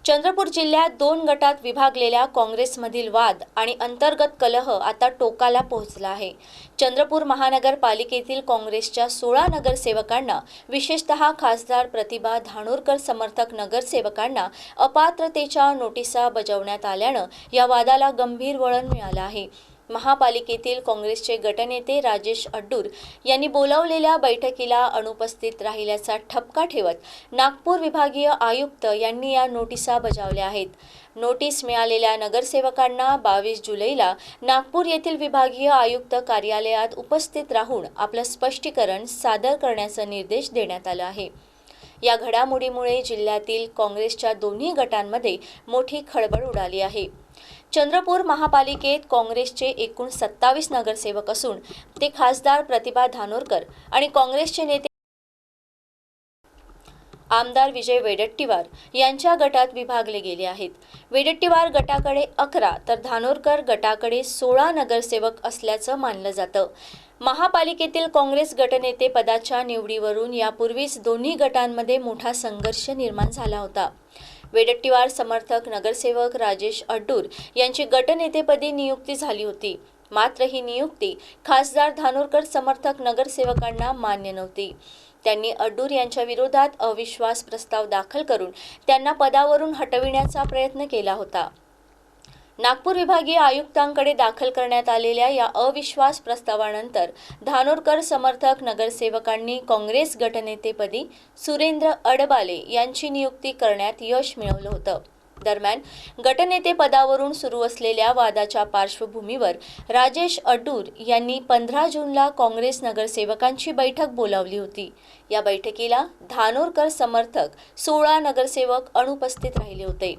चंद्रपूर जिल्ह्यात 2 गटात विभागलेल्या काँग्रेसमधील वाद आणि अंतर्गत कलह आता टोकाला पोहोचला आहे। चंद्रपूर महानगरपालिकेतील काँग्रेसच्या 16 नगरसेवकांना, विशेषतः खासदार प्रतिभा धानोरकर समर्थक नगरसेवकांना अपात्रतेच्या नोटिसा बजावण्यात आल्यानं या वादाला गंभीर वळण मिळालं आहे। महापालिकेतील काँग्रेसचे गटनेते राजेश अड्डूर यांनी बोलावलेल्या बैठकीला अनुपस्थित राहिल्याचा ठपका ठेवत नागपूर विभागीय आयुक्त यांनी या नोटिसा बजावल्या आहेत। नोटीस मिळालेल्या नगरसेवकांना 22 जुलैला नागपूर येथील विभागीय आयुक्त कार्यालयात उपस्थित राहून आपलं स्पष्टीकरण सादर करण्याचा निर्देश देण्यात आला आहे। या घडामोडीमुळे जिल्ह्यातील काँग्रेसच्या दोन्ही गटांमध्ये मोठी खळबळ उडाली आहे। चंद्रपूर महापालिकेत काँग्रेसचे एकूण 27 नगरसेवक असून ते खासदार प्रतिभा धानोरकर आणि काँग्रेसचे नेते आमदार विजय वडेट्टीवार यांच्या गटात विभागले गेले आहेत। वडेट्टीवार गटाकडे 11 तर धानोरकर गटाकडे 16 नगरसेवक असल्याचं मानलं जातं। महापालिकेतील काँग्रेस गटनेते पदाच्या निवडीवरून यापूर्वीच दोन्ही गटांमध्ये मोठा संघर्ष निर्माण झाला होता। वडेट्टीवार समर्थक नगरसेवक राजेश अड्डूर यांची गटनेतेपदी नियुक्ती झाली होती, मात्र ही नियुक्ती खासदार धानोरकर समर्थक नगरसेवकांना मान्य नव्हती। त्यांनी अड्डूर यांच्या विरोधात अविश्वास प्रस्ताव दाखल करून त्यांना पदावरून हटविण्याचा प्रयत्न केला होता। नागपूर विभागीय आयुक्तांकडे दाखल करण्यात आलेल्या या अविश्वास प्रस्तावानंतर धानोरकर समर्थक नगरसेवकांनी काँग्रेस गटनेतेपदी सुरेंद्र अडबाले यांची नियुक्ती करण्यात यश मिळवलं होतं। दरम्यान गटनेते पदावरून सुरू असलेल्या वादाच्या पार्श्वभूमीवर राजेश अड्डूर यांनी 15 जूनला काँग्रेस नगरसेवकांची बैठक बोलावली होती। या बैठकीला धानोरकर समर्थक 16 नगरसेवक अनुपस्थित राहिले होते।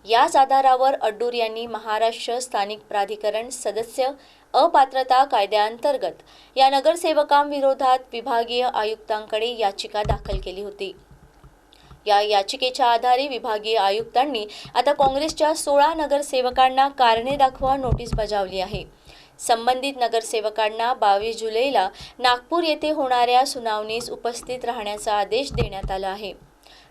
याच आधारावर अड्डूर यांनी महाराष्ट्र स्थानिक प्राधिकरण सदस्य अपात्रता कायद्याअंतर्गत या नगरसेवकांविरोधात विभागीय आयुक्तांकडे याचिका दाखल केली होती। या याचिकेच्या आधारे विभागीय आयुक्तांनी आता काँग्रेसच्या 16 नगरसेवकांना कारणे दाखवा नोटीस बजावली आहे। संबंधित नगरसेवकांना 22 जुलैला नागपूर येथे होणाऱ्या सुनावणीस उपस्थित राहण्याचा आदेश देण्यात आला आहे।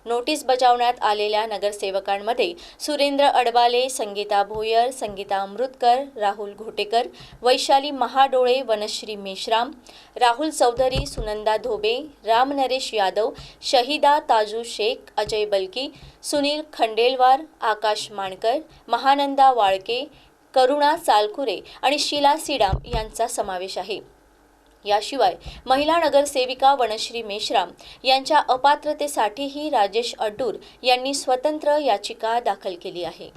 नोटीस बजावण्यात आलेल्या नगरसेवकांमध्ये सुरेंद्र अडबाले, संगीता भोयर, संगीता अमृतकर, राहुल घोटेकर, वैशाली महाडोळे, वनश्री मेश्राम, राहुल चौधरी, सुनंदा धोबे, राम नरेश यादव, शहीदा ताजू शेख, अजय बलकी, सुनील खंडेलवार, आकाश माणकर, महानंदा वाळके, करुणा चालकुरे आणि शीला सीडाम यांचा समावेश आहे। याशिवाय महिला नगरसेविका वनश्री मेश्राम यांच्या अपात्रतेसाठीही राजेश अड्डूर यांनी स्वतंत्र याचिका दाखल केली आहे।